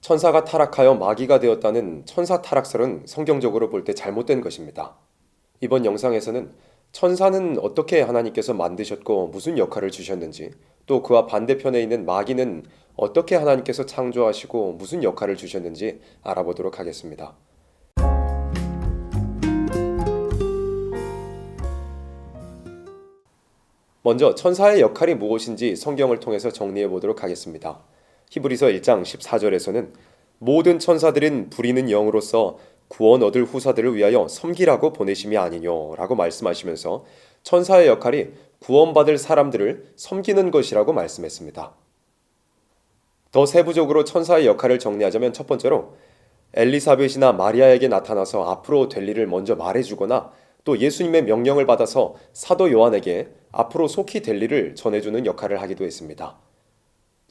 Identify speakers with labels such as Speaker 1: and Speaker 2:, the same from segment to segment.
Speaker 1: 천사가 타락하여 마귀가 되었다는 천사 타락설은 성경적으로 볼 때 잘못된 것입니다. 이번 영상에서는 천사는 어떻게 하나님께서 만드셨고 무슨 역할을 주셨는지, 또 그와 반대편에 있는 마귀는 어떻게 하나님께서 창조하시고 무슨 역할을 주셨는지 알아보도록 하겠습니다. 먼저 천사의 역할이 무엇인지 성경을 통해서 정리해 보도록 하겠습니다. 히브리서 1장 14절에서는 모든 천사들은 부리는 영으로서 구원 얻을 후사들을 위하여 섬기라고 보내심이 아니뇨라고 말씀하시면서 천사의 역할이 구원받을 사람들을 섬기는 것이라고 말씀했습니다. 더 세부적으로 천사의 역할을 정리하자면 첫 번째로 엘리사벳이나 마리아에게 나타나서 앞으로 될 일을 먼저 말해주거나 또 예수님의 명령을 받아서 사도 요한에게 앞으로 속히 될 일을 전해주는 역할을 하기도 했습니다.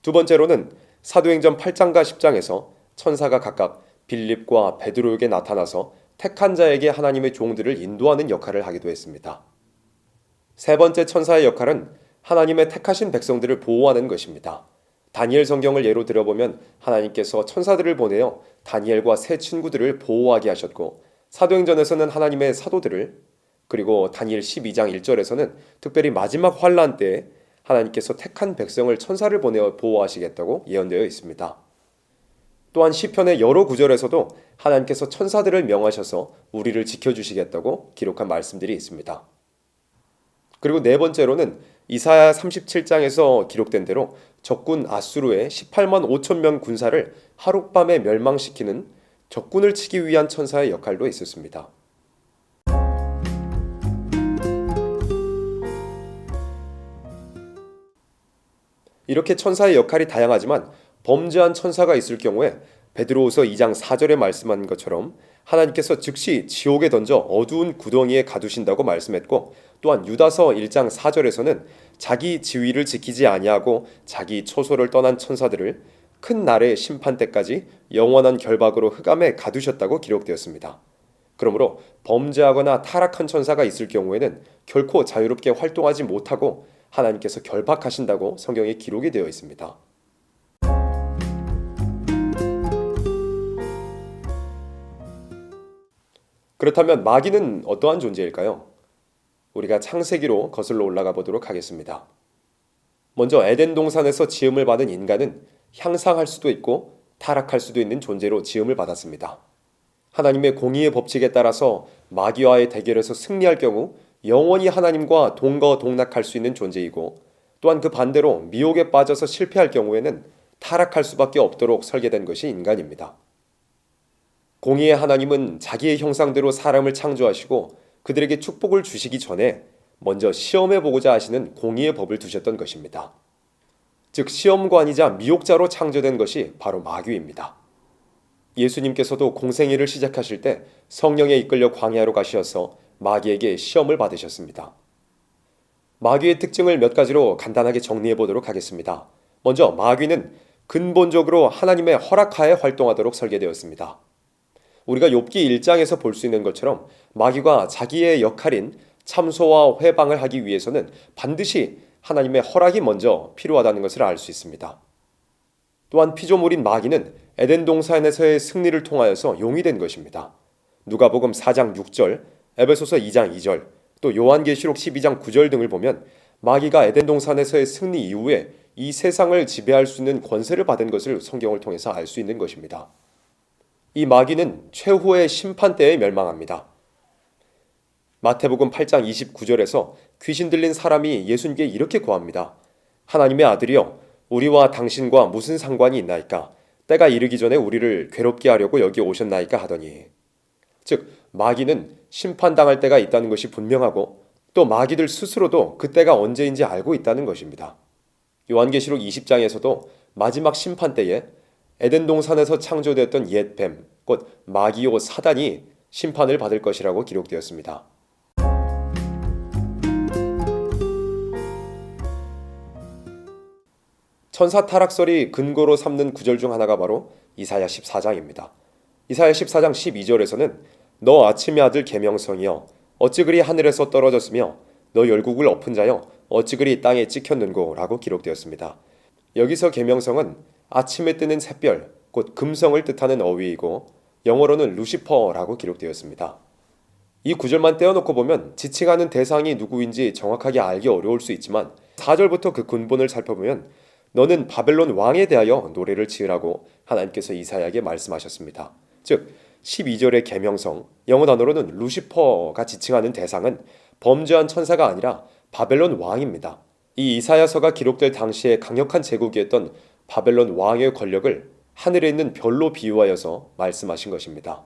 Speaker 1: 두 번째로는 사도행전 8장과 10장에서 천사가 각각 빌립과 베드로에게 나타나서 택한 자에게 하나님의 종들을 인도하는 역할을 하기도 했습니다. 세 번째 천사의 역할은 하나님의 택하신 백성들을 보호하는 것입니다. 다니엘 성경을 예로 들어보면 하나님께서 천사들을 보내어 다니엘과 세 친구들을 보호하게 하셨고, 사도행전에서는 하나님의 사도들을, 그리고 다니엘 12장 1절에서는 특별히 마지막 환란 때에 하나님께서 택한 백성을 천사를 보내어 보호하시겠다고 예언되어 있습니다. 또한 시편의 여러 구절에서도 하나님께서 천사들을 명하셔서 우리를 지켜주시겠다고 기록한 말씀들이 있습니다. 그리고 네 번째로는 이사야 37장에서 기록된 대로 적군 아수르의 18만 5천 명 군사를 하룻밤에 멸망시키는 적군을 치기 위한 천사의 역할도 있었습니다. 이렇게 천사의 역할이 다양하지만 범죄한 천사가 있을 경우에 베드로후서 2장 4절에 말씀한 것처럼 하나님께서 즉시 지옥에 던져 어두운 구덩이에 가두신다고 말씀했고, 또한 유다서 1장 4절에서는 자기 지위를 지키지 아니하고 자기 초소를 떠난 천사들을 큰 날의 심판 때까지 영원한 결박으로 흑암에 가두셨다고 기록되었습니다. 그러므로 범죄하거나 타락한 천사가 있을 경우에는 결코 자유롭게 활동하지 못하고 하나님께서 결박하신다고 성경에 기록이 되어 있습니다. 그렇다면 마귀는 어떠한 존재일까요? 우리가 창세기로 거슬러 올라가 보도록 하겠습니다. 먼저 에덴 동산에서 지음을 받은 인간은 향상할 수도 있고 타락할 수도 있는 존재로 지음을 받았습니다. 하나님의 공의의 법칙에 따라서 마귀와의 대결에서 승리할 경우 영원히 하나님과 동거동락할 수 있는 존재이고, 또한 그 반대로 미혹에 빠져서 실패할 경우에는 타락할 수밖에 없도록 설계된 것이 인간입니다. 공의의 하나님은 자기의 형상대로 사람을 창조하시고 그들에게 축복을 주시기 전에 먼저 시험해보고자 하시는 공의의 법을 두셨던 것입니다. 즉 시험관이자 미혹자로 창조된 것이 바로 마귀입니다. 예수님께서도 공생애를 시작하실 때 성령에 이끌려 광야로 가셔서 마귀에게 시험을 받으셨습니다. 마귀의 특징을 몇 가지로 간단하게 정리해 보도록 하겠습니다. 먼저 마귀는 근본적으로 하나님의 허락하에 활동하도록 설계되었습니다. 우리가 욥기 1장에서 볼 수 있는 것처럼 마귀가 자기의 역할인 참소와 회방을 하기 위해서는 반드시 하나님의 허락이 먼저 필요하다는 것을 알 수 있습니다. 또한 피조물인 마귀는 에덴 동산에서의 승리를 통하여서 용이 된 것입니다. 누가복음 4장 6절, 에베소서 2장 2절, 또 요한계시록 12장 9절 등을 보면 마귀가 에덴 동산에서의 승리 이후에 이 세상을 지배할 수 있는 권세를 받은 것을 성경을 통해서 알 수 있는 것입니다. 이 마귀는 최후의 심판 때에 멸망합니다. 마태복음 8장 29절에서 귀신 들린 사람이 예수님께 이렇게 고합니다. 하나님의 아들이여, 우리와 당신과 무슨 상관이 있나이까? 때가 이르기 전에 우리를 괴롭게 하려고 여기 오셨나이까 하더니, 즉 마귀는 심판당할 때가 있다는 것이 분명하고 또 마귀들 스스로도 그 때가 언제인지 알고 있다는 것입니다. 요한계시록 20장에서도 마지막 심판 때에 에덴 동산에서 창조되었던 옛뱀, 곧 마귀요 사단이 심판을 받을 것이라고 기록되었습니다. 천사 타락설이 근거로 삼는 구절 중 하나가 바로 이사야 14장입니다. 이사야 14장 12절에서는 너 아침의 아들 계명성이여 어찌 그리 하늘에서 떨어졌으며 너 열국을 엎은 자여 어찌 그리 땅에 찍혔는고 라고 기록되었습니다. 여기서 계명성은 아침에 뜨는 샛별, 곧 금성을 뜻하는 어휘이고 영어로는 루시퍼라고 기록되었습니다. 이 구절만 떼어놓고 보면 지칭하는 대상이 누구인지 정확하게 알기 어려울 수 있지만 4절부터 그 근본을 살펴보면 너는 바벨론 왕에 대하여 노래를 지으라고 하나님께서 이사야에게 말씀하셨습니다. 즉 12절의 계명성, 영어 단어로는 루시퍼가 지칭하는 대상은 범죄한 천사가 아니라 바벨론 왕입니다. 이 이사야서가 기록될 당시에 강력한 제국이었던 바벨론 왕의 권력을 하늘에 있는 별로 비유하여서 말씀하신 것입니다.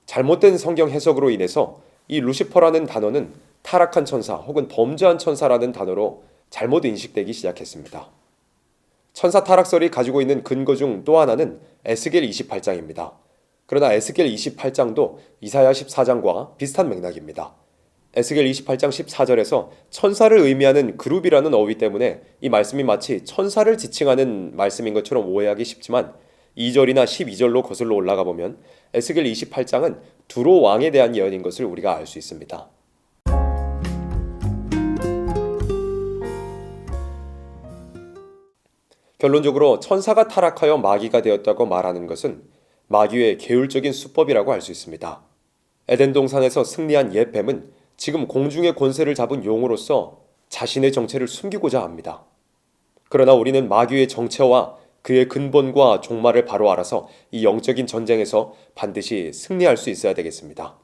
Speaker 1: 잘못된 성경 해석으로 인해서 이 루시퍼라는 단어는 타락한 천사 혹은 범죄한 천사라는 단어로 잘못 인식되기 시작했습니다. 천사 타락설이 가지고 있는 근거 중 또 하나는 에스겔 28장입니다. 그러나 에스겔 28장도 이사야 14장과 비슷한 맥락입니다. 에스겔 28장 14절에서 천사를 의미하는 그룹이라는 어휘 때문에 이 말씀이 마치 천사를 지칭하는 말씀인 것처럼 오해하기 쉽지만 2절이나 12절로 거슬러 올라가 보면 에스겔 28장은 두로 왕에 대한 예언인 것을 우리가 알 수 있습니다. 결론적으로 천사가 타락하여 마귀가 되었다고 말하는 것은 마귀의 계율적인 수법이라고 할 수 있습니다. 에덴 동산에서 승리한 옛 뱀은 지금 공중의 권세를 잡은 용으로서 자신의 정체를 숨기고자 합니다. 그러나 우리는 마귀의 정체와 그의 근본과 종말을 바로 알아서 이 영적인 전쟁에서 반드시 승리할 수 있어야 되겠습니다.